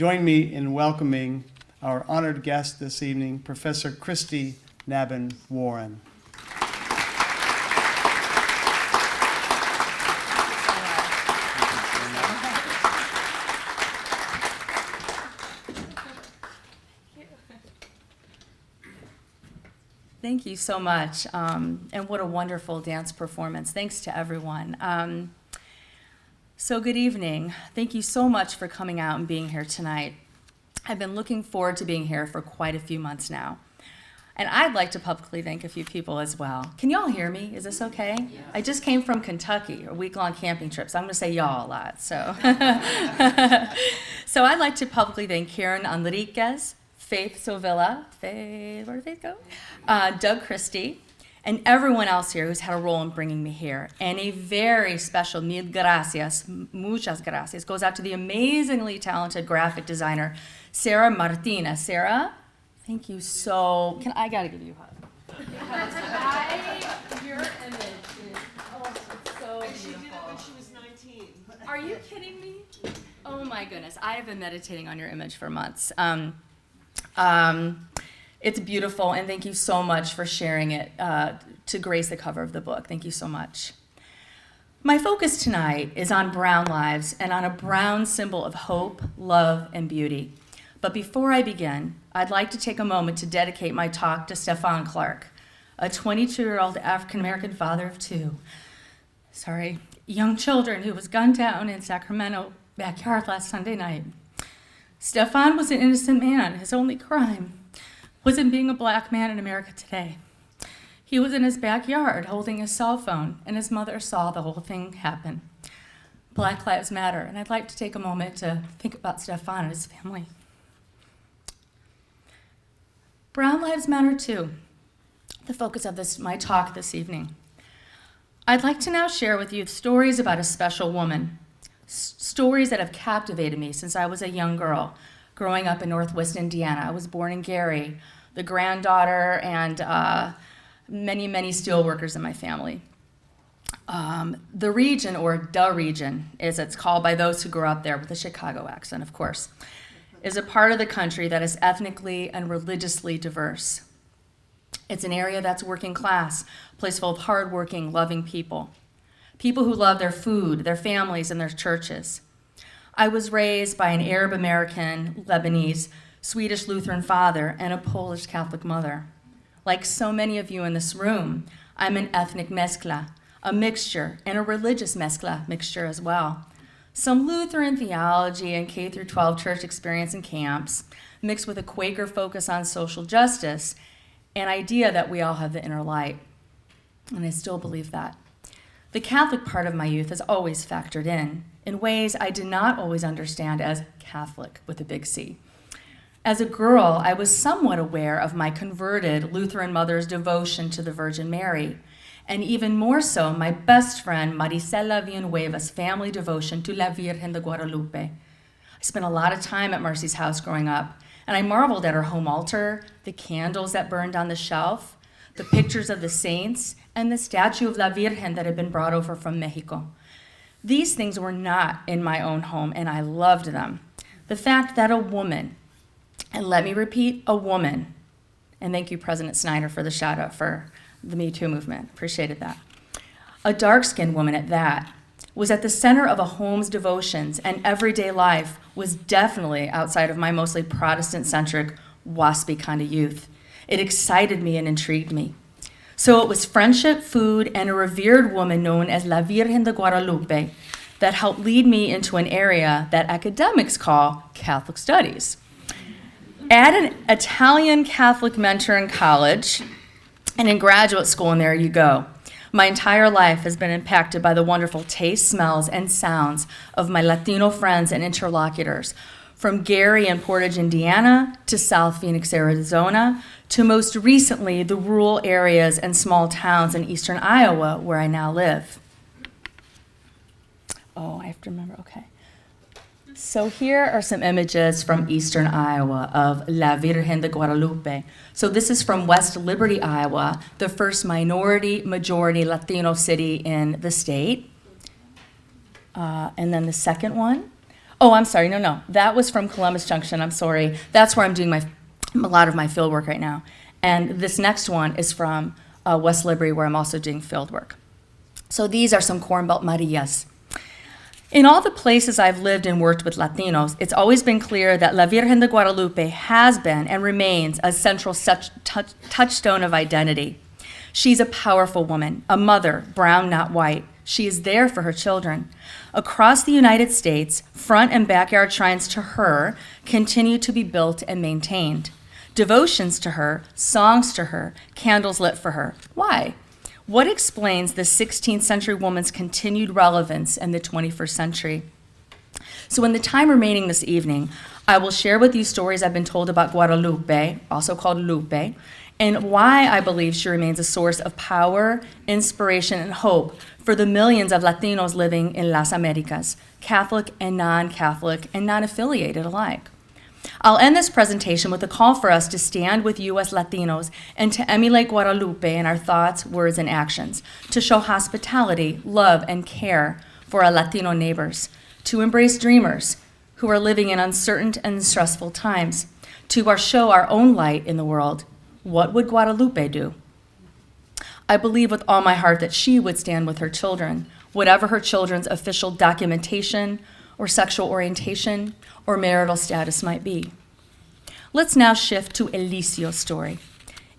Join me in welcoming our honored guest this evening, Professor Kristy Nabhan-Warren. Thank you so much, and what a wonderful dance performance. Thanks to everyone. So good evening. Thank you so much for coming out and being here tonight. I've been looking forward to being here for quite a few months now. And I'd like to publicly thank a few people as well. Can y'all hear me? Is this okay? Yeah. I just came from Kentucky, a week-long camping trip, so I'm going to say y'all a lot. So, so I'd like to publicly thank Karen Enriquez, Faith Sovilla, where did Faith go? Doug Christie, and everyone else here who's had a role in bringing me here. And a very special mil gracias, muchas gracias, goes out to the amazingly talented graphic designer, Sarah Martinez. Sarah, thank you so, I gotta give you a hug. Your image is, it's so beautiful. She did it when she was 19. Are you kidding me? Oh my goodness, I have been meditating on your image for months. It's beautiful, and thank you so much for sharing it to grace the cover of the book. Thank you so much. My focus tonight is on brown lives and on a brown symbol of hope, love, and beauty. But before I begin, I'd like to take a moment to dedicate my talk to Stefan Clark, a 22-year-old African-American father of two, young children who was gunned down in Sacramento backyard last Sunday night. Stefan was an innocent man. His only crime was in being a black man in America today. He was in his backyard holding his cell phone, and his mother saw the whole thing happen. Black Lives Matter, and I'd like to take a moment to think about Stefan and his family. Brown Lives Matter too, the focus of my talk this evening. I'd like to now share with you stories about a special woman, stories that have captivated me since I was a young girl, growing up in Northwest Indiana. I was born in Gary, the granddaughter and many, many steelworkers in my family. The region, or the region, as it's called by those who grew up there with a Chicago accent, of course, is a part of the country that is ethnically and religiously diverse. It's an area that's working class, a place full of hardworking, loving people. People who love their food, their families, and their churches. I was raised by an Arab American, Lebanese, Swedish Lutheran father and a Polish Catholic mother. Like so many of you in this room, I'm an ethnic mezcla, a mixture, and a religious mixture as well. Some Lutheran theology and K through 12 church experience in camps, mixed with a Quaker focus on social justice, an idea that we all have the inner light. And I still believe that. The Catholic part of my youth has always factored in ways I did not always understand as Catholic with a big C. As a girl, I was somewhat aware of my converted Lutheran mother's devotion to the Virgin Mary, and even more so, my best friend Marisela Villanueva's family devotion to La Virgen de Guadalupe. I spent a lot of time at Marcy's house growing up, and I marveled at her home altar, the candles that burned on the shelf, the pictures of the saints, and the statue of La Virgen that had been brought over from Mexico. These things were not in my own home, and I loved them. The fact that a woman, and let me repeat, a woman, and thank you, President Snyder, for the shout out for the Me Too movement, appreciated that. A dark-skinned woman at that, was at the center of a home's devotions, and everyday life was definitely outside of my mostly Protestant-centric, waspy kind of youth. It excited me and intrigued me. So it was friendship, food, and a revered woman known as La Virgen de Guadalupe that helped lead me into an area that academics call Catholic studies. Add an Italian Catholic mentor in college, and in graduate school, and there you go. My entire life has been impacted by the wonderful tastes, smells, and sounds of my Latino friends and interlocutors, from Gary and Portage, Indiana, to South Phoenix, Arizona, to most recently the rural areas and small towns in eastern Iowa, where I now live. Oh, I have to remember, okay. So here are some images from eastern Iowa of La Virgen de Guadalupe. So this is from West Liberty, Iowa, the first majority Latino city in the state. And then the second one. Oh, I'm sorry. No. That was from Columbus Junction. I'm sorry. That's where I'm doing a lot of my field work right now. And this next one is from West Liberty, where I'm also doing field work. So these are some Corn Belt Marias. In all the places I've lived and worked with Latinos, it's always been clear that La Virgen de Guadalupe has been and remains a central touchstone of identity. She's a powerful woman, a mother, brown, not white. She is there for her children. Across the United States, front and backyard shrines to her continue to be built and maintained. Devotions to her, songs to her, candles lit for her. Why? What explains the 16th century woman's continued relevance in the 21st century? So in the time remaining this evening, I will share with you stories I've been told about Guadalupe, also called Lupe, and why I believe she remains a source of power, inspiration, and hope for the millions of Latinos living in Las Americas, Catholic and non-Catholic and non-affiliated alike. I'll end this presentation with a call for us to stand with U.S. Latinos and to emulate Guadalupe in our thoughts, words, and actions, to show hospitality, love, and care for our Latino neighbors, to embrace dreamers who are living in uncertain and stressful times, to show our own light in the world. What would Guadalupe do? I believe with all my heart that she would stand with her children, whatever her children's official documentation or sexual orientation or marital status might be. Let's now shift to Eliseo's story.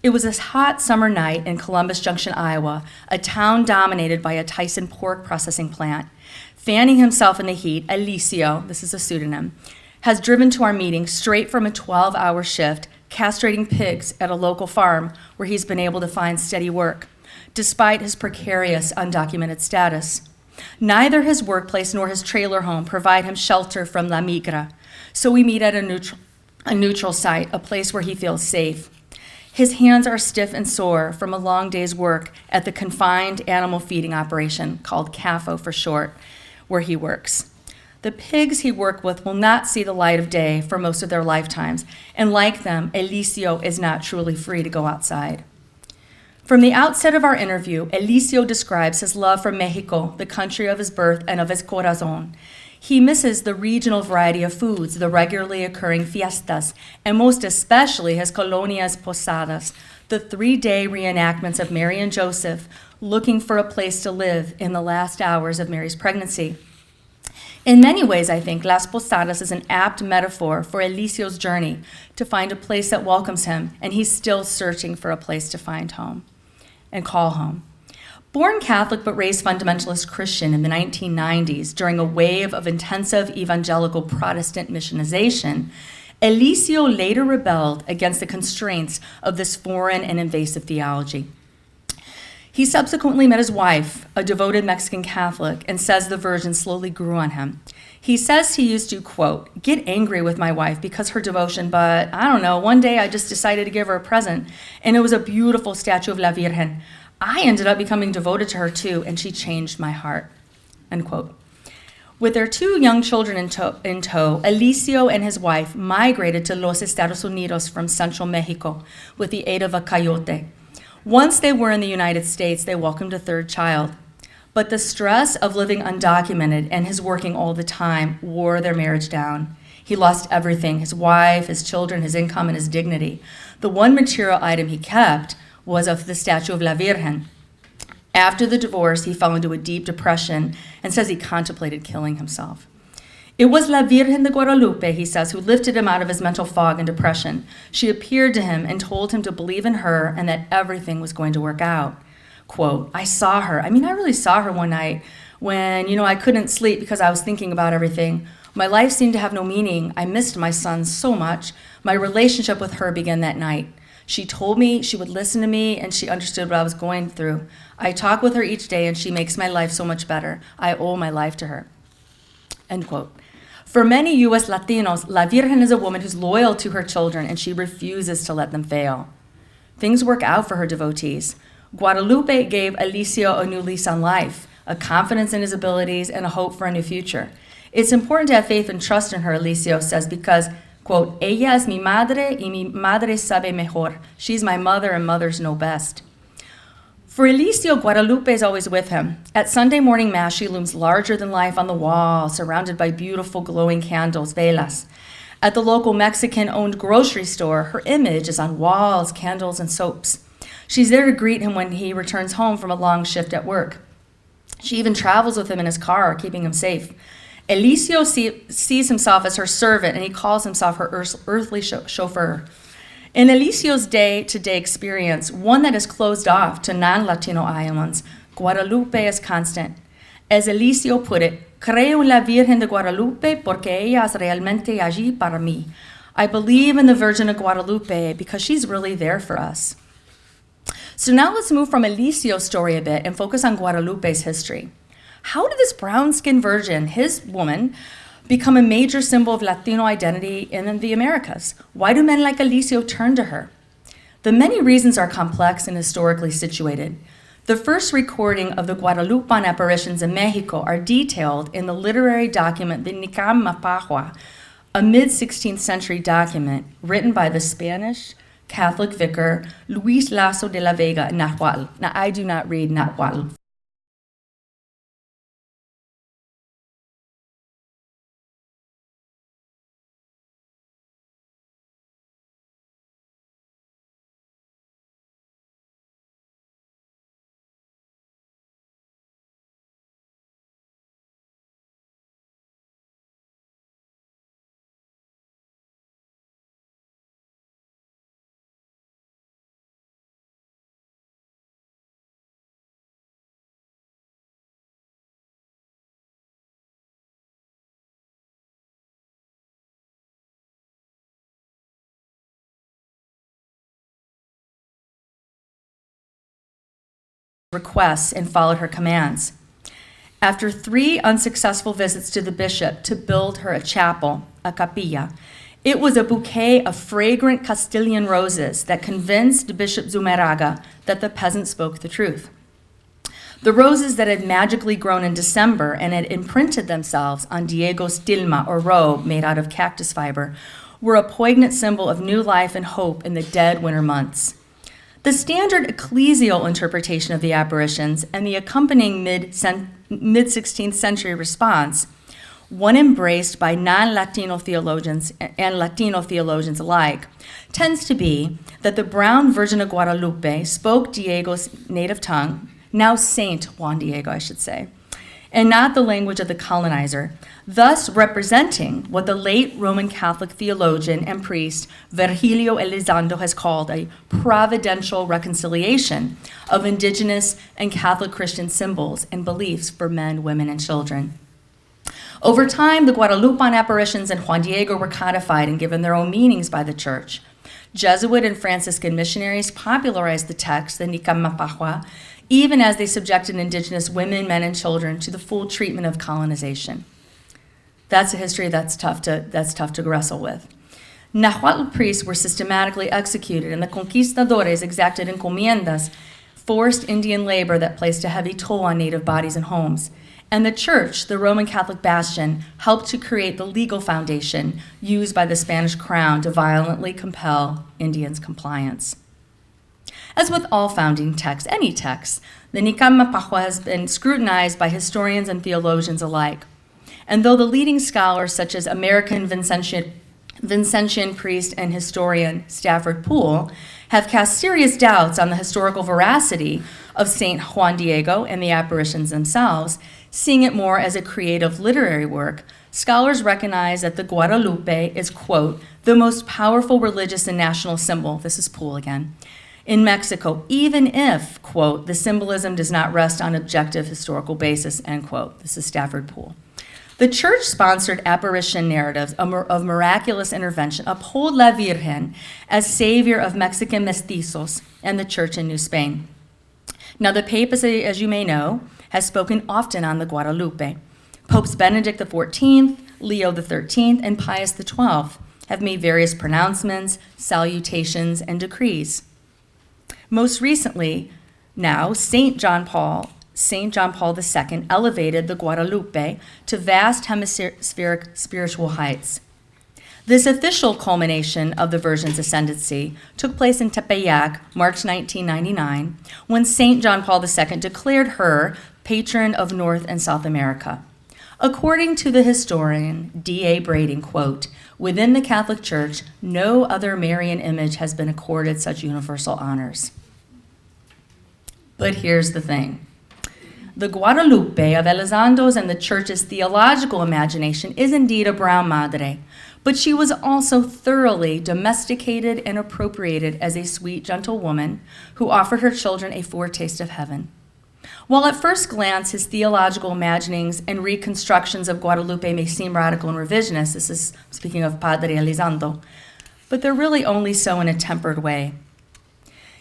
It was a hot summer night in Columbus Junction, Iowa, a town dominated by a Tyson pork processing plant. Fanning himself in the heat, Eliseo, this is a pseudonym, has driven to our meeting straight from a 12-hour shift, castrating pigs at a local farm where he's been able to find steady work, despite his precarious, undocumented status. Neither his workplace nor his trailer home provide him shelter from La Migra, so we meet at a neutral site, a place where he feels safe. His hands are stiff and sore from a long day's work at the confined animal feeding operation, called CAFO for short, where he works. The pigs he worked with will not see the light of day for most of their lifetimes, and like them, Eliseo is not truly free to go outside. From the outset of our interview, Eliseo describes his love for Mexico, the country of his birth and of his corazón. He misses the regional variety of foods, the regularly occurring fiestas, and most especially his colonias posadas, the 3-day reenactments of Mary and Joseph looking for a place to live in the last hours of Mary's pregnancy. In many ways, I think Las Posadas is an apt metaphor for Eliseo's journey to find a place that welcomes him, and he's still searching for a place to find home and call home. Born Catholic but raised fundamentalist Christian in the 1990s during a wave of intensive evangelical Protestant missionization, Eliseo later rebelled against the constraints of this foreign and invasive theology. He subsequently met his wife, a devoted Mexican Catholic, and says the Virgin slowly grew on him. He says he used to, quote, get angry with my wife because her devotion, but I don't know, one day I just decided to give her a present, and it was a beautiful statue of La Virgen. I ended up becoming devoted to her too, and she changed my heart, end quote. With their 2 young children in tow, Eliseo and his wife migrated to Los Estados Unidos from central Mexico with the aid of a coyote. Once they were in the United States, they welcomed a 3rd child. But the stress of living undocumented and his working all the time wore their marriage down. He lost everything, his wife, his children, his income, and his dignity. The one material item he kept was of the statue of La Virgen. After the divorce, he fell into a deep depression and says he contemplated killing himself. It was La Virgen de Guadalupe, he says, who lifted him out of his mental fog and depression. She appeared to him and told him to believe in her and that everything was going to work out. Quote, I saw her. I really saw her one night when, I couldn't sleep because I was thinking about everything. My life seemed to have no meaning. I missed my son so much. My relationship with her began that night. She told me she would listen to me and she understood what I was going through. I talk with her each day and she makes my life so much better. I owe my life to her. End quote. For many U.S. Latinos, La Virgen is a woman who's loyal to her children and she refuses to let them fail. Things work out for her devotees. Guadalupe gave Eliseo a new lease on life, a confidence in his abilities, and a hope for a new future. It's important to have faith and trust in her, Eliseo says, because, quote, ella es mi madre y mi madre sabe mejor. She's my mother and mothers know best. For Eliseo, Guadalupe is always with him. At Sunday morning mass, she looms larger than life on the wall, surrounded by beautiful glowing candles, velas. At the local Mexican-owned grocery store, her image is on walls, candles, and soaps. She's there to greet him when he returns home from a long shift at work. She even travels with him in his car, keeping him safe. Eliseo sees himself as her servant, and he calls himself her earthly chauffeur. In Eliseo's day-to-day experience, one that is closed off to non-Latino Iowans, Guadalupe is constant. As Eliseo put it, creo en la Virgen de Guadalupe porque ella es realmente allí para mí. I believe in the Virgin of Guadalupe because she's really there for us. So now let's move from Eliseo's story a bit and focus on Guadalupe's history. How did this brown-skinned virgin, his woman, become a major symbol of Latino identity in the Americas? Why do men like Eliseo turn to her? The many reasons are complex and historically situated. The first recording of the Guadalupan apparitions in Mexico are detailed in the literary document the Nicam-Mapahua, a mid-16th century document written by the Spanish Catholic vicar Luis Lasso de la Vega in Nahuatl. Now, I do not read Nahuatl. Requests and followed her commands. After 3 unsuccessful visits to the bishop to build her a chapel, a capilla, it was a bouquet of fragrant Castilian roses that convinced Bishop Zumarraga that the peasant spoke the truth. The roses that had magically grown in December and had imprinted themselves on Diego's tilma, or robe made out of cactus fiber, were a poignant symbol of new life and hope in the dead winter months. The standard ecclesial interpretation of the apparitions and the accompanying mid-16th century response, one embraced by non-Latino theologians and Latino theologians alike, tends to be that the brown Virgin of Guadalupe spoke Diego's native tongue, now Saint Juan Diego, I should say, and not the language of the colonizer, thus representing what the late Roman Catholic theologian and priest Virgilio Elizondo has called a providential reconciliation of indigenous and Catholic Christian symbols and beliefs for men, women, and children. Over time, the Guadalupan apparitions and Juan Diego were codified and given their own meanings by the Church. Jesuit and Franciscan missionaries popularized the text, the Nicam-Mapahua, even as they subjected indigenous women, men, and children to the full treatment of colonization. That's a history that's tough to wrestle with. Nahuatl priests were systematically executed, and the conquistadores exacted encomiendas, forced Indian labor that placed a heavy toll on native bodies and homes. And the Church, the Roman Catholic bastion, helped to create the legal foundation used by the Spanish crown to violently compel Indians' compliance. As with all founding texts, any text, the Nicam-Mapahua has been scrutinized by historians and theologians alike. And though the leading scholars, such as American Vincentian priest and historian Stafford Poole, have cast serious doubts on the historical veracity of St. Juan Diego and the apparitions themselves, seeing it more as a creative literary work, scholars recognize that the Guadalupe is, quote, the most powerful religious and national symbol, this is Poole again, in Mexico, even if, quote, the symbolism does not rest on objective historical basis, end quote. This is Stafford Poole. The Church-sponsored apparition narratives of miraculous intervention uphold La Virgen as savior of Mexican mestizos and the Church in New Spain. Now, the papacy, as you may know, has spoken often on the Guadalupe. Popes Benedict XIV, Leo XIII, and Pius XII have made various pronouncements, salutations, and decrees. Most recently, now, St. John Paul II elevated the Guadalupe to vast hemispheric spiritual heights. This official culmination of the Virgin's ascendancy took place in Tepeyac, March 1999, when St. John Paul II declared her patron of North and South America. According to the historian D.A. Brading, quote, "Within the Catholic Church, no other Marian image has been accorded such universal honors." But here's the thing. The Guadalupe of Elizondo's and the Church's theological imagination is indeed a brown madre, but she was also thoroughly domesticated and appropriated as a sweet, gentle woman who offered her children a foretaste of heaven. While at first glance his theological imaginings and reconstructions of Guadalupe may seem radical and revisionist, this is speaking of Padre Elizondo, but they're really only so in a tempered way.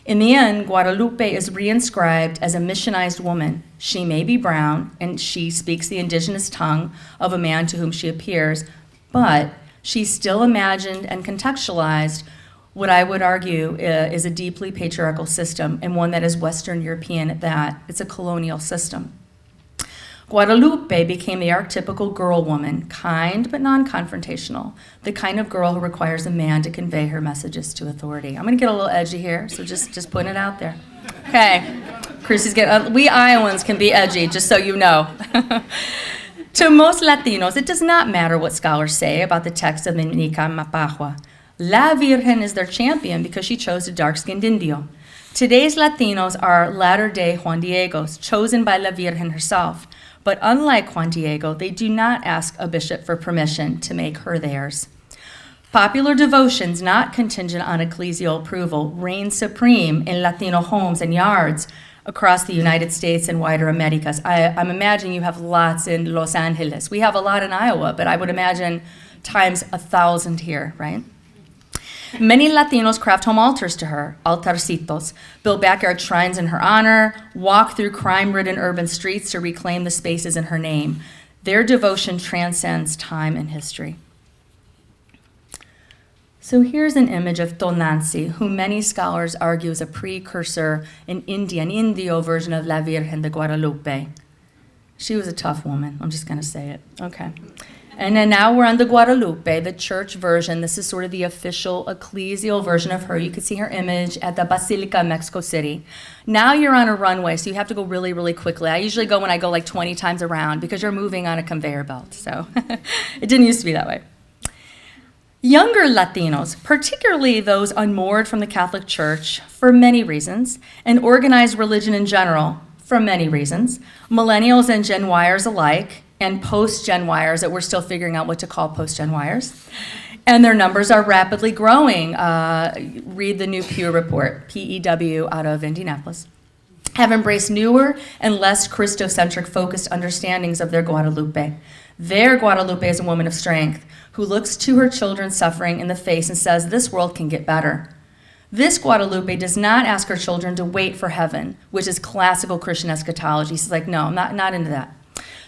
In the end, Guadalupe is reinscribed as a missionized woman. She may be brown, and she speaks the indigenous tongue of a man to whom she appears, but she's still imagined and contextualized what I would argue is a deeply patriarchal system, and one that is Western European at that. It's a colonial system. Guadalupe became the archetypical girl woman, kind but non-confrontational, the kind of girl who requires a man to convey her messages to authority. I'm going to get a little edgy here, so just putting it out there. Okay, Kristy's getting, we Iowans can be edgy, just so you know. To most Latinos, it does not matter what scholars say about the text of the Nica Mapahua. La Virgen is their champion because she chose a dark-skinned Indio. Today's Latinos are latter-day Juan Diegos, chosen by La Virgen herself. But unlike Juan Diego, they do not ask a bishop for permission to make her theirs. Popular devotions, not contingent on ecclesial approval, reign supreme in Latino homes and yards across the United States and wider Americas. I'm imagining you have lots in Los Angeles. We have a lot in Iowa, but I would imagine times 1,000 here, right? Many Latinos craft home altars to her, altarcitos, build backyard shrines in her honor, walk through crime-ridden urban streets to reclaim the spaces in her name. Their devotion transcends time and history. So here's an image of Tonantzin, who many scholars argue is a precursor, an Indio version of La Virgen de Guadalupe. She was a tough woman. I'm just going to say it. Okay. And then now we're on the Guadalupe, the church version. This is sort of the official ecclesial version of her. You can see her image at the Basilica in Mexico City. Now you're on a runway, so you have to go really, really quickly. I usually go when I go like 20 times around because you're moving on a conveyor belt. So it didn't used to be that way. Younger Latinos, particularly those unmoored from the Catholic Church for many reasons, and organized religion in general for many reasons, millennials and Gen Yers alike, and post-Gen Yers that we're still figuring out what to call post-Gen Yers. And their numbers are rapidly growing. Read the new Pew report, PEW out of Indianapolis. Have embraced newer and less Christocentric focused understandings of their Guadalupe. Their Guadalupe is a woman of strength who looks to her children's suffering in the face and says, this world can get better. This Guadalupe does not ask her children to wait for heaven, which is classical Christian eschatology. She's like, no, I'm not into that.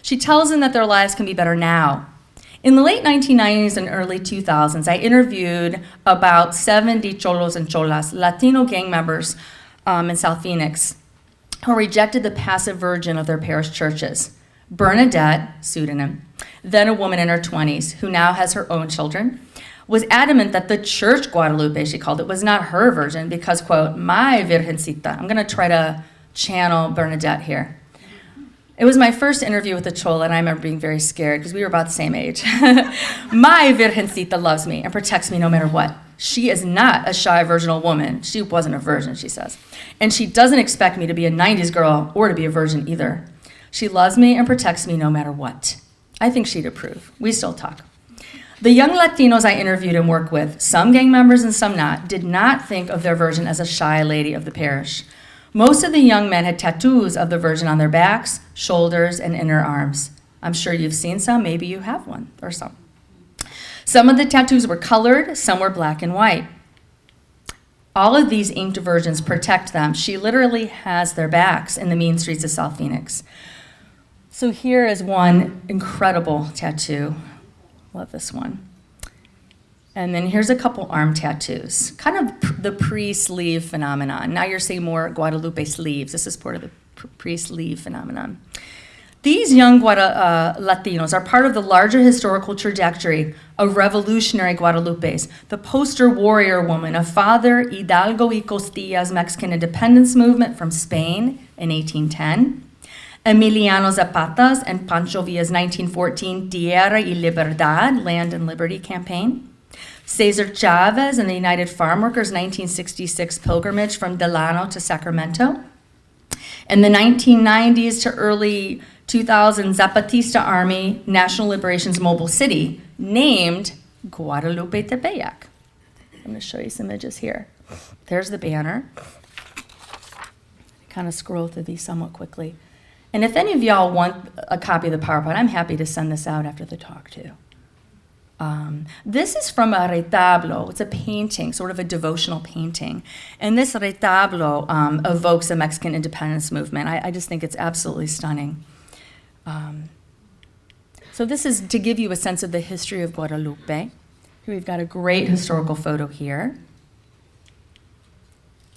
She tells them that their lives can be better now. In the late 1990s and early 2000s, I interviewed about 70 cholos and cholas, Latino gang members in South Phoenix, who rejected the passive virgin of their parish churches. Bernadette, pseudonym, then a woman in her 20s who now has her own children, was adamant that the church Guadalupe, she called it, was not her virgin because, quote, my Virgencita. I'm going to try to channel Bernadette here. It was my first interview with a chola, and I remember being very scared because we were about the same age. My Virgencita loves me and protects me no matter what. She is not a shy virginal woman. She wasn't a virgin, she says. And she doesn't expect me to be a 90s girl or to be a virgin either. She loves me and protects me no matter what. I think she'd approve. We still talk. The young Latinos I interviewed and worked with, some gang members and some not, did not think of their virgin as a shy lady of the parish. Most of the young men had tattoos of the Virgin on their backs, shoulders, and inner arms. I'm sure you've seen some, maybe you have one, or some. Some of the tattoos were colored, some were black and white. All of these inked virgins protect them. She literally has their backs in the mean streets of South Phoenix. So here is one incredible tattoo. Love this one. And then here's a couple arm tattoos, kind of the pre-sleeve phenomenon. Now you're seeing more Guadalupe sleeves. This is part of the pre-sleeve phenomenon. These young Latinos are part of the larger historical trajectory of revolutionary Guadalupes, the poster warrior woman of Father Hidalgo y Costilla's Mexican independence movement from Spain in 1810, Emiliano Zapata's and Pancho Villa's 1914 Tierra y Libertad, Land and Liberty campaign, Cesar Chavez and the United Farm Workers' 1966 pilgrimage from Delano to Sacramento. In the 1990s to early 2000 Zapatista Army National Liberation's Mobile City, named Guadalupe Tepeyac. I'm going to show you some images here. There's the banner. Kind of scroll through these somewhat quickly. And if any of y'all want a copy of the PowerPoint, I'm happy to send this out after the talk too. This is from a retablo. It's a painting, sort of a devotional painting. And this retablo evokes the Mexican independence movement. I just think it's absolutely stunning. So this is to give you a sense of the history of Guadalupe. We've got a great historical photo here.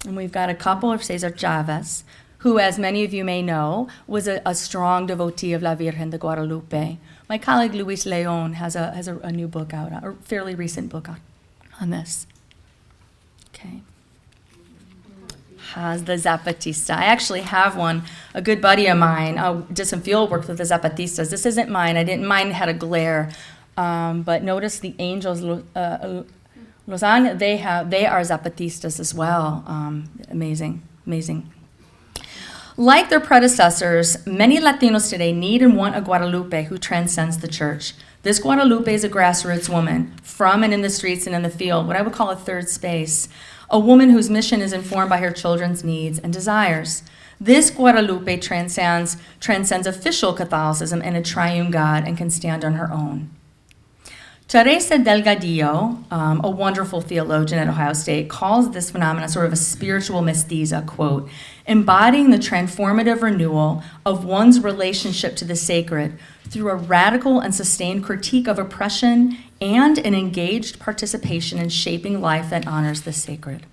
And we've got a couple of Cesar Chavez, who, as many of you may know, was a strong devotee of La Virgen de Guadalupe. My colleague Luis Leon has a new book out, a fairly recent book on this. Okay. Has the Zapatista. I actually have one. A good buddy of mine did some field work with the Zapatistas. This isn't mine. I didn't. Mine had a glare. But notice the angels, Lausanne, they are Zapatistas as well. Amazing. Like their predecessors, many Latinos today need and want a Guadalupe who transcends the church. This Guadalupe is a grassroots woman, from and in the streets and in the field, what I would call a third space, a woman whose mission is informed by her children's needs and desires. This Guadalupe transcends official Catholicism and a triune God and can stand on her own. Teresa Delgadillo, a wonderful theologian at Ohio State, calls this phenomenon sort of a spiritual mestiza, quote, embodying the transformative renewal of one's relationship to the sacred through a radical and sustained critique of oppression and an engaged participation in shaping life that honors the sacred.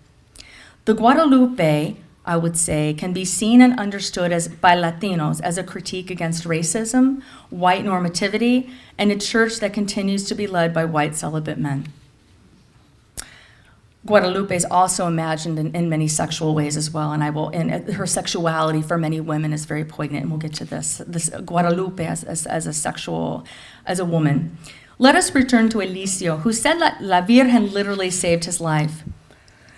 The Guadalupe, I would say, can be seen and understood by Latinos as a critique against racism, white normativity, and a church that continues to be led by white celibate men. Guadalupe is also imagined in many sexual ways as well, and her sexuality for many women is very poignant, and we'll get to this Guadalupe as a woman. Let us return to Eliseo, who said La Virgen literally saved his life.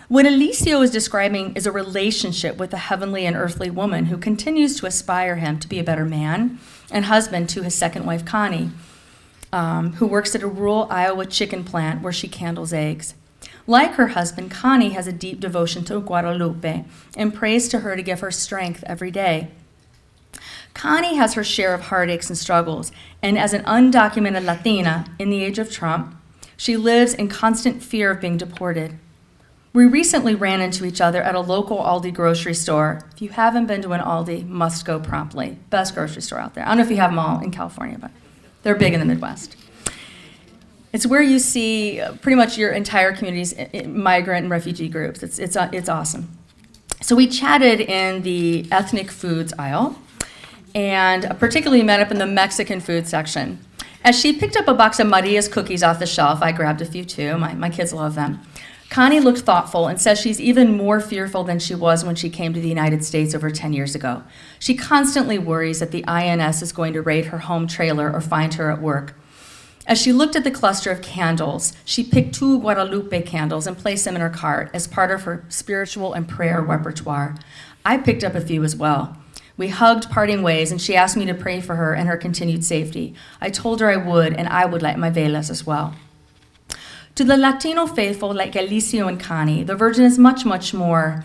What Eliseo is describing is a relationship with a heavenly and earthly woman who continues to aspire him to be a better man and husband to his second wife, Connie, who works at a rural Iowa chicken plant where she candles eggs. Like her husband, Connie has a deep devotion to Guadalupe and prays to her to give her strength every day. Connie has her share of heartaches and struggles, and as an undocumented Latina in the age of Trump, she lives in constant fear of being deported. We recently ran into each other at a local Aldi grocery store. If you haven't been to an Aldi, must go promptly. Best grocery store out there. I don't know if you have them all in California, but they're big in the Midwest. It's where you see pretty much your entire community's migrant and refugee groups. It's awesome. So we chatted in the ethnic foods aisle, and particularly met up in the Mexican food section. As she picked up a box of Maria's cookies off the shelf, I grabbed a few too. My kids love them. Connie looked thoughtful and says she's even more fearful than she was when she came to the United States over 10 years ago. She constantly worries that the INS is going to raid her home trailer or find her at work. As she looked at the cluster of candles, she picked 2 Guadalupe candles and placed them in her cart as part of her spiritual and prayer repertoire. I picked up a few as well. We hugged parting ways, and she asked me to pray for her and her continued safety. I told her I would, and I would light my velas as well. To the Latino faithful like Eliseo and Connie, the Virgin is much, much more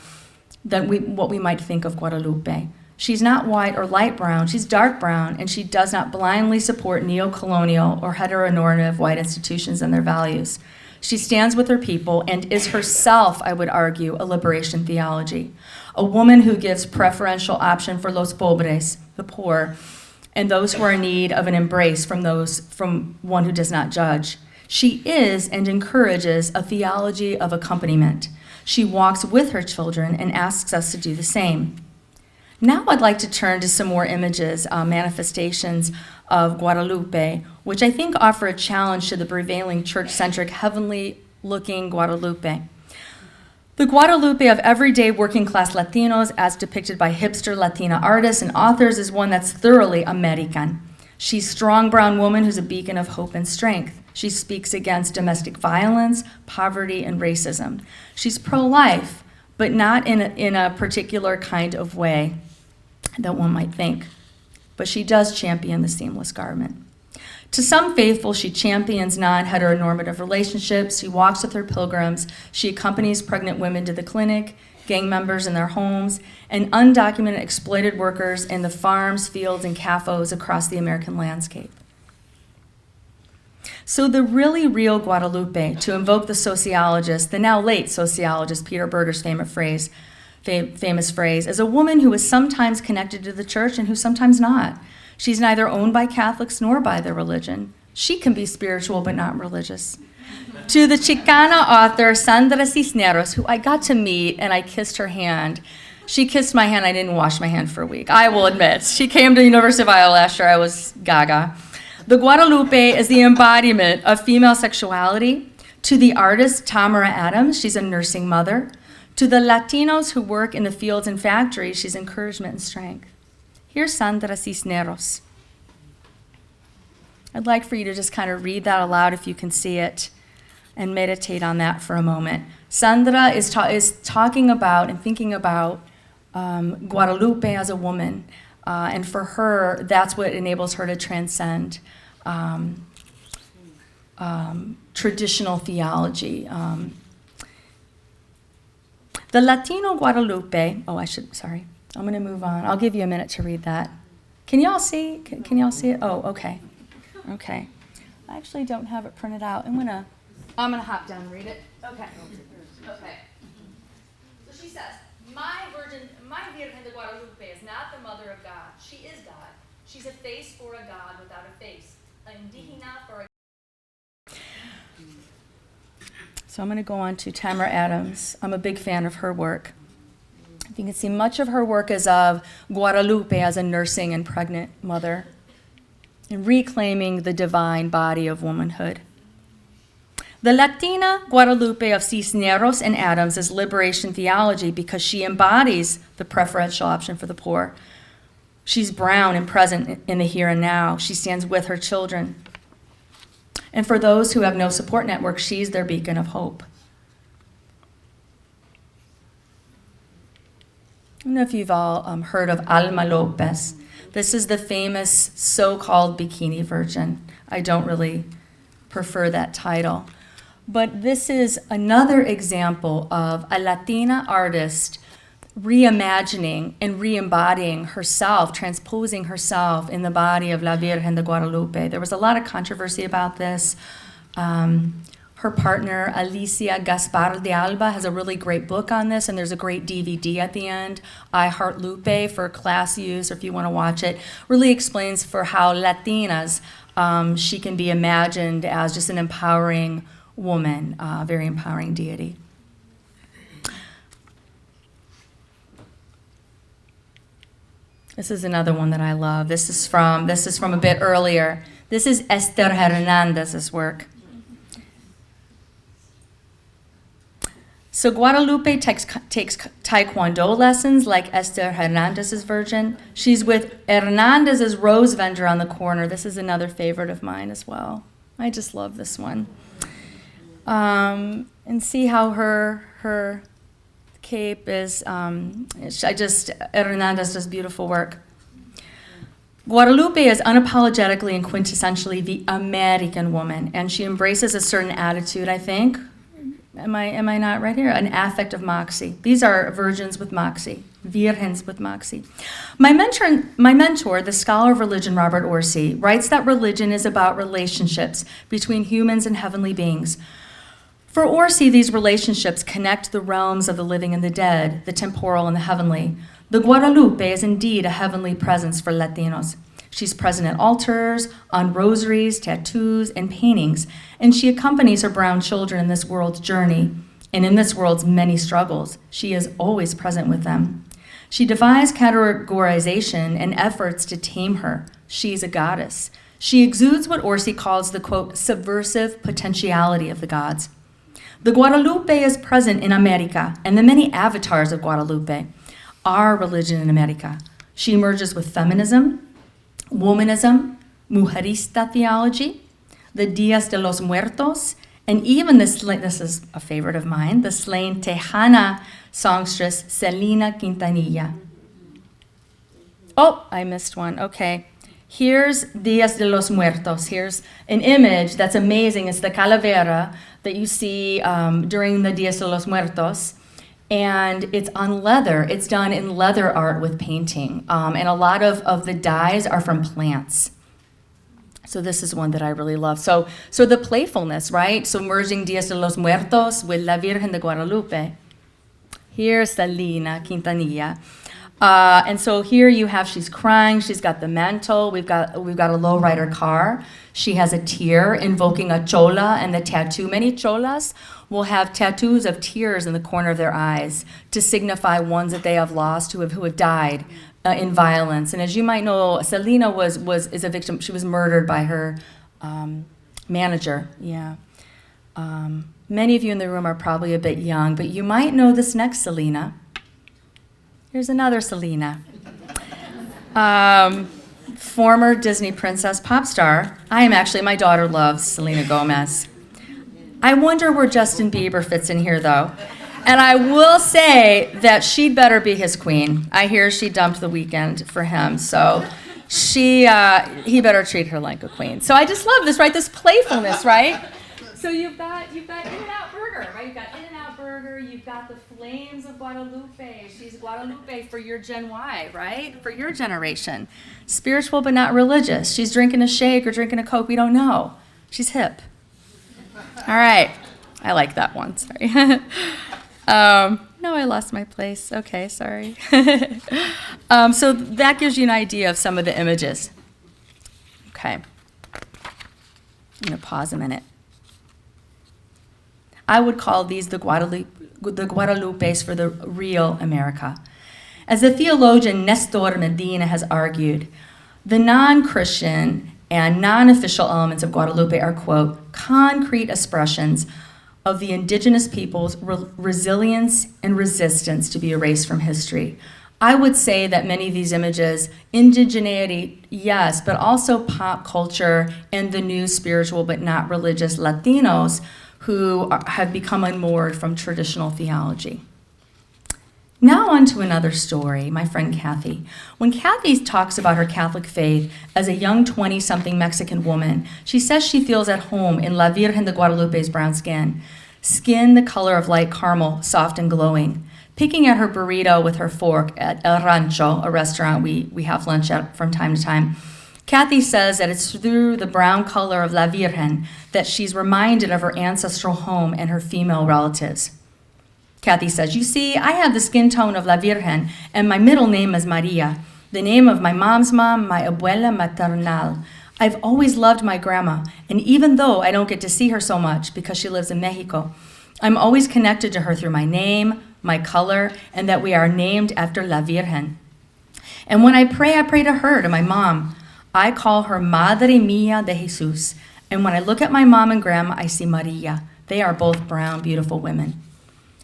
than what we might think of Guadalupe. She's not white or light brown, she's dark brown, and she does not blindly support neo-colonial or heteronormative white institutions and their values. She stands with her people and is herself, I would argue, a liberation theology. A woman who gives preferential option for los pobres, the poor, and those who are in need of an embrace from one who does not judge. She is and encourages a theology of accompaniment. She walks with her children and asks us to do the same. Now I'd like to turn to some more images, manifestations of Guadalupe, which I think offer a challenge to the prevailing church-centric, heavenly-looking Guadalupe. The Guadalupe of everyday working-class Latinos, as depicted by hipster Latina artists and authors, is one that's thoroughly American. She's a strong brown woman who's a beacon of hope and strength. She speaks against domestic violence, poverty, and racism. She's pro-life, but not in a particular kind of way that one might think. But she does champion the seamless garment. To some faithful, she champions non-heteronormative relationships. She walks with her pilgrims. She accompanies pregnant women to the clinic, gang members in their homes, and undocumented exploited workers in the farms, fields, and cafos across the American landscape. So the really real Guadalupe, to invoke the sociologist, the now late sociologist Peter Berger's famous phrase, is a woman who is sometimes connected to the church and who sometimes not. She's neither owned by Catholics nor by their religion. She can be spiritual but not religious. To the Chicana author Sandra Cisneros, who I got to meet and I kissed her hand. She kissed my hand. I didn't wash my hand for a week, I will admit. She came to the University of Iowa last year. I was gaga. The Guadalupe is the embodiment of female sexuality. To the artist Tamara Adams, she's a nursing mother. To the Latinos who work in the fields and factories, she's encouragement and strength. Here's Sandra Cisneros. I'd like for you to just kind of read that aloud if you can see it and meditate on that for a moment. Sandra is talking about and thinking about Guadalupe as a woman. And for her, that's what enables her to transcend traditional theology. The Latino Guadalupe, I'm going to move on. I'll give you a minute to read that. Can you all see? Can you all see it? Oh, okay. Okay. I actually don't have it printed out. I'm gonna hop down and read it. Okay. Okay. So she says, my Virgin de Guadalupe is not the mother of God. She is God. She's a face for a God without a face. An indigena for a. So I'm going to go on to Tamara Adams. I'm a big fan of her work. You can see much of her work is of Guadalupe as a nursing and pregnant mother and reclaiming the divine body of womanhood. The Latina Guadalupe of Cisneros and Adams is liberation theology because she embodies the preferential option for the poor. She's brown and present in the here and now. She stands with her children. And for those who have no support network, she's their beacon of hope. I don't know if you've all heard of Alma Lopez. This is the famous so-called bikini virgin. I don't really prefer that title. But this is another example of a Latina artist reimagining and re-embodying herself, transposing herself in the body of La Virgen de Guadalupe. There was a lot of controversy about this. Her partner, Alicia Gaspar de Alba, has a really great book on this, and there's a great DVD at the end, I Heart Lupe, for class use, or if you want to watch it. Really explains for how Latinas, she can be imagined as just an empowering woman, very empowering deity. This is another one that I love. This is from a bit earlier. This is Esther Hernandez's work. So Guadalupe takes Taekwondo lessons like Esther Hernandez's Virgin. She's with Hernandez's rose vendor on the corner. This is another favorite of mine as well. I just love this one. And see how her cape is, Hernandez does beautiful work. Guadalupe is unapologetically and quintessentially the American woman, and she embraces a certain attitude, I think. Am I not right here? An affect of moxie. These are virgins with moxie, virgens with moxie. My mentor, the scholar of religion, Robert Orsi, writes that religion is about relationships between humans and heavenly beings. For Orsi, these relationships connect the realms of the living and the dead, the temporal and the heavenly. The Guadalupe is indeed a heavenly presence for Latinos. She's present at altars, on rosaries, tattoos, and paintings, and she accompanies her brown children in this world's journey, and in this world's many struggles. She is always present with them. She defies categorization and efforts to tame her. She's a goddess. She exudes what Orsi calls the, quote, subversive potentiality of the gods. The Guadalupe is present in America and the many avatars of Guadalupe, our religion in America. She emerges with feminism, womanism, mujerista theology, the Dias de los Muertos, and even this is a favorite of mine, the slain Tejana songstress Selena Quintanilla. Oh, I missed one. Okay. Here's Dias de los Muertos. Here's an image that's amazing. It's the calavera that you see during the Dias de los Muertos. And it's on leather. It's done in leather art with painting. And a lot of the dyes are from plants. So this is one that I really love. So the playfulness, right? So merging Dias de los Muertos with La Virgen de Guadalupe. Here's Selena Quintanilla. And so here you have, she's crying, she's got the mantle, we've got a lowrider car. She has a tear invoking a chola and the tattoo. Many cholas will have tattoos of tears in the corner of their eyes to signify ones that they have lost who have died in violence. And as you might know, Selena is a victim. She was murdered by her manager. Yeah. Many of you in the room are probably a bit young, but you might know this next Selena. Here's another Selena. Former Disney princess pop star. My daughter loves Selena Gomez. I wonder where Justin Bieber fits in here, though. And I will say that she'd better be his queen. I hear she dumped The Weeknd for him, so he better treat her like a queen. So I just love this, right? This playfulness, right? So you've got In-N-Out Burger, right? You've got In-N-Out Burger. You've got the flames of Guadalupe. She's Guadalupe for your Gen Y, right? For your generation. Spiritual but not religious. She's drinking a shake or drinking a Coke. We don't know. She's hip. All right. I like that one. Sorry. No, I lost my place. Okay, sorry. So that gives you an idea of some of the images. Okay. I'm going to pause a minute. I would call these the Guadalupes for the real America. As the theologian Nestor Medina has argued, the non-Christian and non-official elements of Guadalupe are, quote, concrete expressions of the indigenous people's resilience and resistance to be erased from history. I would say that many of these images, indigeneity, yes, but also pop culture and the new spiritual but not religious Latinos who have become unmoored from traditional theology. Now on to another story, my friend Kathy. When Kathy talks about her Catholic faith as a young 20-something Mexican woman, she says she feels at home in La Virgen de Guadalupe's brown skin the color of light caramel, soft and glowing. Picking at her burrito with her fork at El Rancho, a restaurant we have lunch at from time to time, Kathy says that it's through the brown color of La Virgen that she's reminded of her ancestral home and her female relatives. Kathy says, you see, I have the skin tone of La Virgen, and my middle name is Maria, the name of my mom's mom, my abuela maternal. I've always loved my grandma, and even though I don't get to see her so much because she lives in Mexico, I'm always connected to her through my name, my color, and that we are named after La Virgen. And when I pray to her, to my mom. I call her Madre Mía de Jesús. And when I look at my mom and grandma, I see Maria. They are both brown, beautiful women.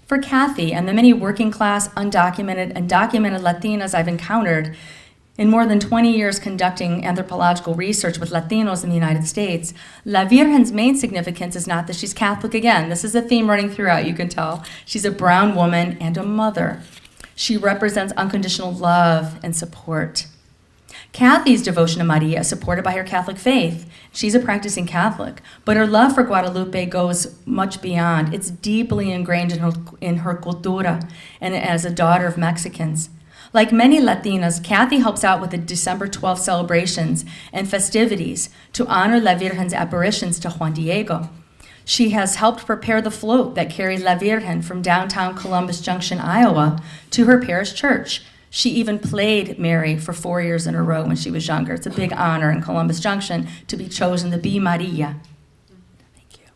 For Kathy and the many working class, undocumented, and documented Latinas I've encountered in more than 20 years conducting anthropological research with Latinos in the United States, La Virgen's main significance is not that she's Catholic again. This is a theme running throughout, you can tell. She's a brown woman and a mother. She represents unconditional love and support. Kathy's devotion to Maria is supported by her Catholic faith. She's a practicing Catholic, but her love for Guadalupe goes much beyond. It's deeply ingrained in her cultura and as a daughter of Mexicans. Like many Latinas, Kathy helps out with the December 12th celebrations and festivities to honor La Virgen's apparitions to Juan Diego. She has helped prepare the float that carries La Virgen from downtown Columbus Junction, Iowa, to her parish church. She even played Mary for 4 years in a row when she was younger. It's a big honor in Columbus Junction to be chosen to be Maria. Thank you.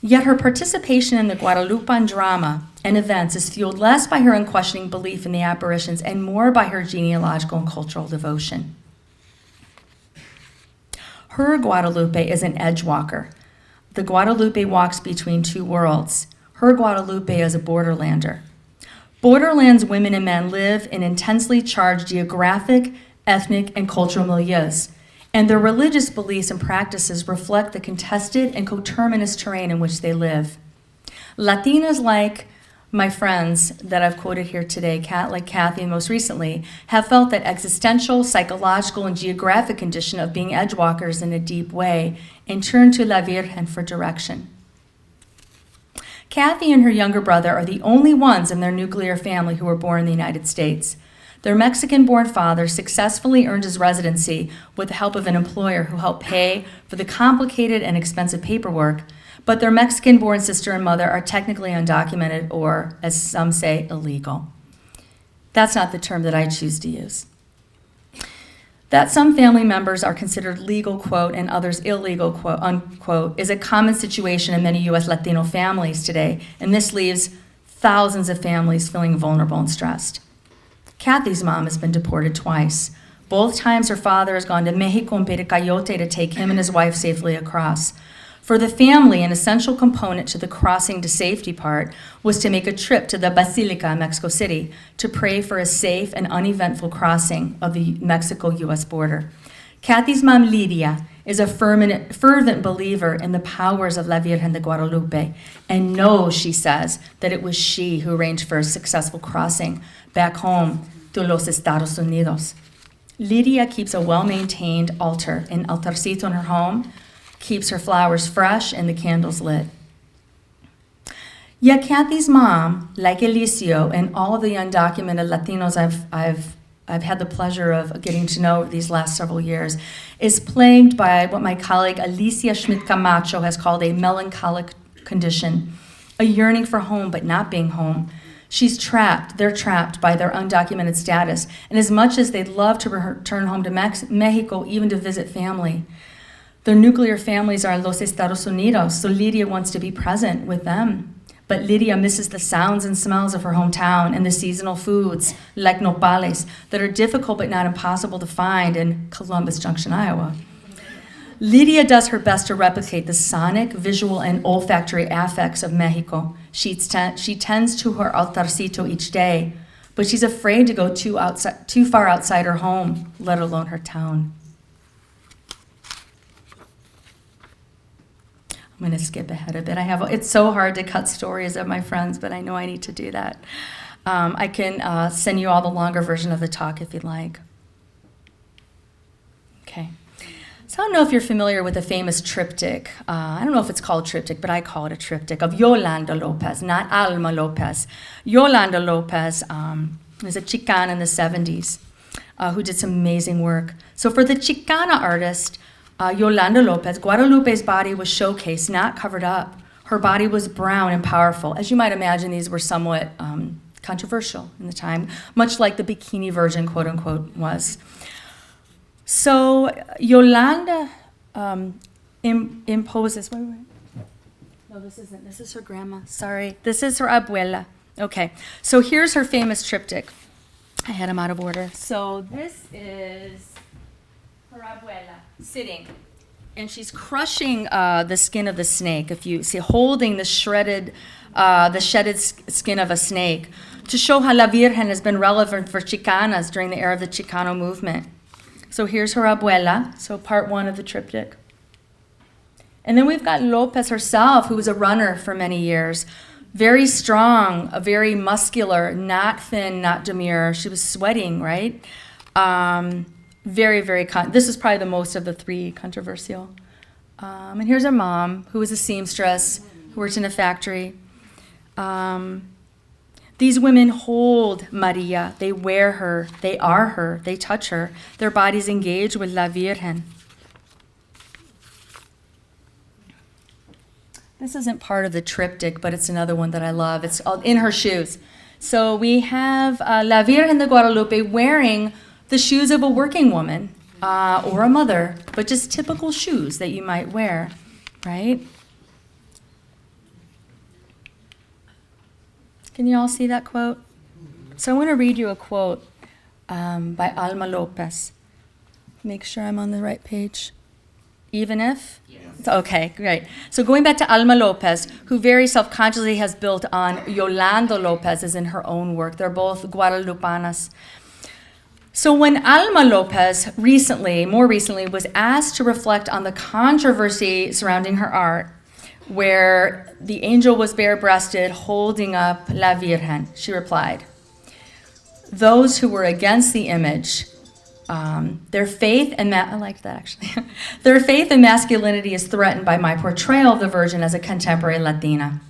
Yet her participation in the Guadalupan drama and events is fueled less by her unquestioning belief in the apparitions and more by her genealogical and cultural devotion. Her Guadalupe is an edge walker. The Guadalupe walks between two worlds. Her Guadalupe is a borderlander. Borderlands women and men live in intensely charged geographic, ethnic, and cultural milieus, and their religious beliefs and practices reflect the contested and coterminous terrain in which they live. Latinas like my friends that I've quoted here today, like Kathy and most recently, have felt that existential, psychological, and geographic condition of being edgewalkers in a deep way and turn to La Virgen for direction. Kathy and her younger brother are the only ones in their nuclear family who were born in the United States. Their Mexican-born father successfully earned his residency with the help of an employer who helped pay for the complicated and expensive paperwork, but their Mexican-born sister and mother are technically undocumented or, as some say, illegal. That's not the term that I choose to use. That some family members are considered legal, quote, and others illegal, quote, unquote, is a common situation in many U.S. Latino families today, and this leaves thousands of families feeling vulnerable and stressed. Kathy's mom has been deported twice. Both times her father has gone to Mexico and paid a coyote to take him and his wife safely across. For the family, an essential component to the crossing to safety part was to make a trip to the Basilica in Mexico City to pray for a safe and uneventful crossing of the Mexico-U.S. border. Kathy's mom, Lydia, is a fervent believer in the powers of La Virgen de Guadalupe and knows, she says, that it was she who arranged for a successful crossing back home to los Estados Unidos. Lydia keeps a well-maintained altar, an altarcito in her home, keeps her flowers fresh and the candles lit. Yet Kathy's mom, like Eliseo and all of the undocumented Latinos I've had the pleasure of getting to know over these last several years, is plagued by what my colleague Alicia Schmidt Camacho has called a melancholic condition, a yearning for home but not being home. They're trapped by their undocumented status, and as much as they'd love to return home to Mexico, even to visit family, their nuclear families are in Los Estados Unidos, so Lydia wants to be present with them. But Lydia misses the sounds and smells of her hometown and the seasonal foods, like nopales, that are difficult but not impossible to find in Columbus Junction, Iowa. Lydia does her best to replicate the sonic, visual, and olfactory affects of Mexico. She tends to her altarcito each day, but she's afraid to go too far outside her home, let alone her town. I'm going to skip ahead a bit. It's so hard to cut stories of my friends, but I know I need to do that. I can send you all the longer version of the talk if you'd like. Okay. So I don't know if you're familiar with the famous triptych. I don't know if it's called triptych, but I call it a triptych of Yolanda Lopez, not Alma Lopez. Yolanda Lopez was a Chicana in the 70s who did some amazing work. So for the Chicana artist, Yolanda Lopez, Guadalupe's body was showcased, not covered up. Her body was brown and powerful. As you might imagine, these were somewhat controversial in the time, much like the Bikini Virgin, quote unquote, was. So Yolanda imposes, wait. No, this isn't. This is her grandma. Sorry. This is her abuela. Okay. So here's her famous triptych. I had them out of order. So this is her abuela sitting, and she's crushing the skin of the snake. If you see, holding the shedded skin of a snake to show how La Virgen has been relevant for Chicanas during the era of the Chicano movement. So here's her abuela, so part one of the triptych. And then we've got Lopez herself, who was a runner for many years. Very strong, very muscular, not thin, not demure. She was sweating, right? Very, very, this is probably the most of the three controversial. And here's her mom, who was a seamstress, who worked in a factory. These women hold Maria, they wear her, they are her, they touch her. Their bodies engage with La Virgen. This isn't part of the triptych, but it's another one that I love. It's in her shoes. So we have La Virgen de Guadalupe wearing the shoes of a working woman or a mother, but just typical shoes that you might wear, right? Can you all see that quote? So I want to read you a quote by Alma Lopez. Make sure I'm on the right page. Even if? Yes. Okay, great. So going back to Alma Lopez, who very self-consciously has built on Yolanda Lopez as in her own work. They're both Guadalupanas. So when Alma Lopez more recently, was asked to reflect on the controversy surrounding her art, where the angel was bare-breasted holding up La Virgen, she replied, "Those who were against the image, their faith and I liked that actually. Their faith and masculinity is threatened by my portrayal of the Virgin as a contemporary Latina."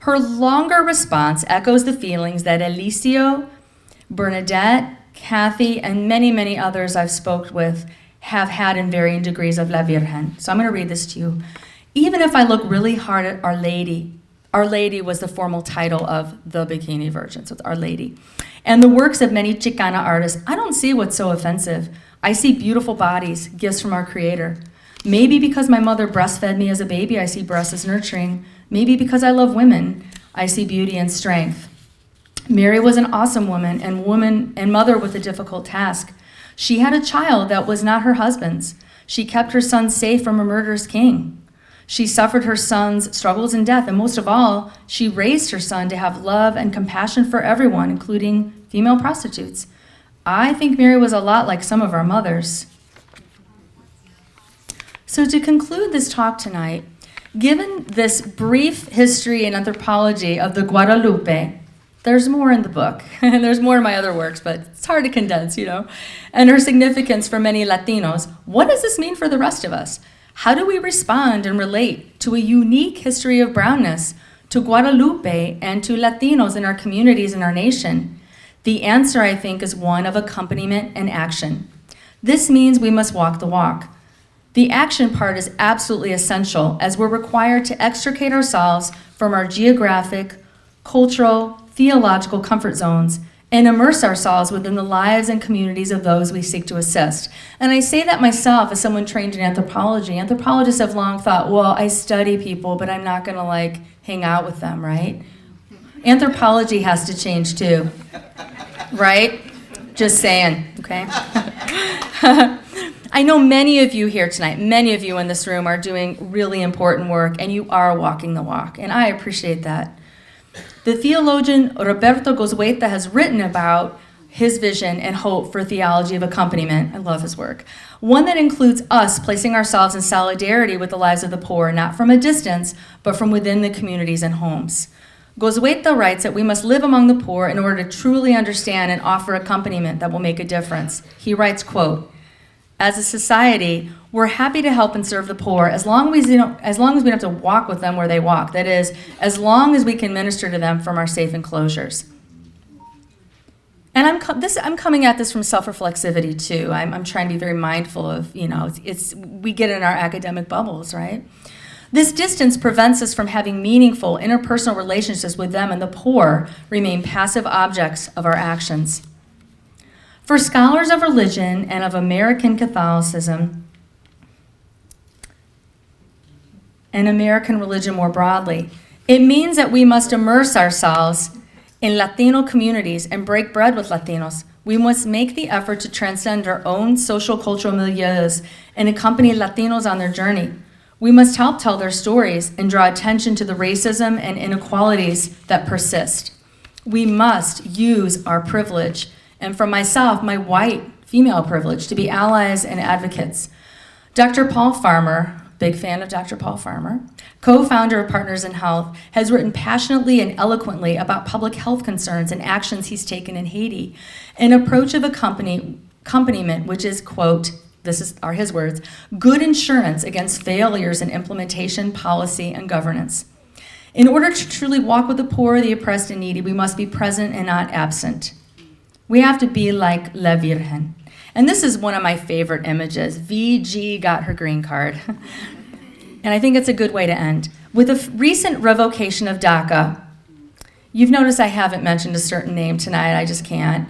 Her longer response echoes the feelings that Eliseo, Bernadette, Kathy, and many, many others I've spoken with have had in varying degrees of La Virgen. So I'm going to read this to you. "Even if I look really hard at Our Lady was the formal title of the Bikini Virgin, so it's Our Lady, and the works of many Chicana artists, I don't see what's so offensive. I see beautiful bodies, gifts from our Creator. Maybe because my mother breastfed me as a baby, I see breasts as nurturing. Maybe because I love women, I see beauty and strength. Mary was an awesome woman and mother with a difficult task. She had a child that was not her husband's. She kept her son safe from a murderous king. She suffered her son's struggles and death, and most of all, she raised her son to have love and compassion for everyone, including female prostitutes. I think Mary was a lot like some of our mothers." So to conclude this talk tonight, given this brief history and anthropology of the Guadalupe, there's more in the book, and there's more in my other works, but it's hard to condense, and her significance for many Latinos, what does this mean for the rest of us? How do we respond and relate to a unique history of brownness, to Guadalupe, and to Latinos in our communities and our nation? The answer, I think, is one of accompaniment and action. This means we must walk the walk. The action part is absolutely essential, as we're required to extricate ourselves from our geographic, cultural, theological comfort zones and immerse ourselves within the lives and communities of those we seek to assist. And I say that myself as someone trained in anthropology. Anthropologists have long thought, well, I study people, but I'm not gonna hang out with them, right? Anthropology has to change too, right? Just saying, okay? I know many of you here tonight, many of you in this room are doing really important work, and you are walking the walk, and I appreciate that. The theologian Roberto Gozueta has written about his vision and hope for theology of accompaniment. I love his work. One that includes us placing ourselves in solidarity with the lives of the poor, not from a distance, but from within the communities and homes. Gozueta writes that we must live among the poor in order to truly understand and offer accompaniment that will make a difference. He writes, quote, "As a society, we're happy to help and serve the poor as long as we don't have to walk with them where they walk. That is, as long as we can minister to them from our safe enclosures." And I'm coming at this from self-reflexivity too. I'm trying to be very mindful of, we get in our academic bubbles, right? This distance prevents us from having meaningful interpersonal relationships with them, and the poor remain passive objects of our actions. For scholars of religion and of American Catholicism, and American religion more broadly, it means that we must immerse ourselves in Latino communities and break bread with Latinos. We must make the effort to transcend our own social cultural milieus and accompany Latinos on their journey. We must help tell their stories and draw attention to the racism and inequalities that persist. We must use our privilege, and for myself, my white female privilege, to be allies and advocates. Dr. Paul Farmer, big fan of Dr. Paul Farmer, co-founder of Partners in Health, has written passionately and eloquently about public health concerns and actions he's taken in Haiti, an approach of accompaniment which is, quote, are his words, "good insurance against failures in implementation, policy, and governance." In order to truly walk with the poor, the oppressed, and needy, we must be present and not absent. We have to be like La Virgen. And this is one of my favorite images. VG got her green card. And I think it's a good way to end. With the recent revocation of DACA, you've noticed I haven't mentioned a certain name tonight, I just can't.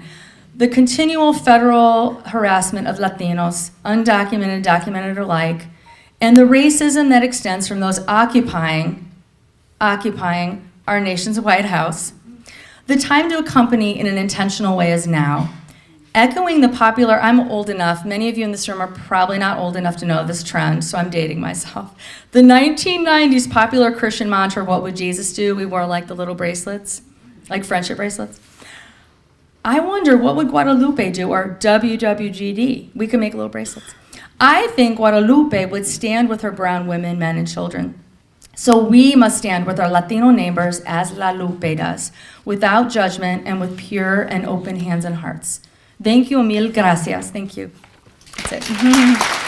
The continual federal harassment of Latinos, undocumented, documented alike, and the racism that extends from those occupying our nation's White House, The time to accompany in an intentional way is now. Echoing the popular, I'm old enough, many of you in this room are probably not old enough to know this trend, so I'm dating myself. The 1990s popular Christian mantra, what would Jesus do? We wore like the little bracelets, like friendship bracelets. I wonder, what would Guadalupe do, or WWGD? We could make little bracelets. I think Guadalupe would stand with her brown women, men, and children. So we must stand with our Latino neighbors as La Lupe does, without judgment and with pure and open hands and hearts. Thank you, mil gracias. Thank you. That's it.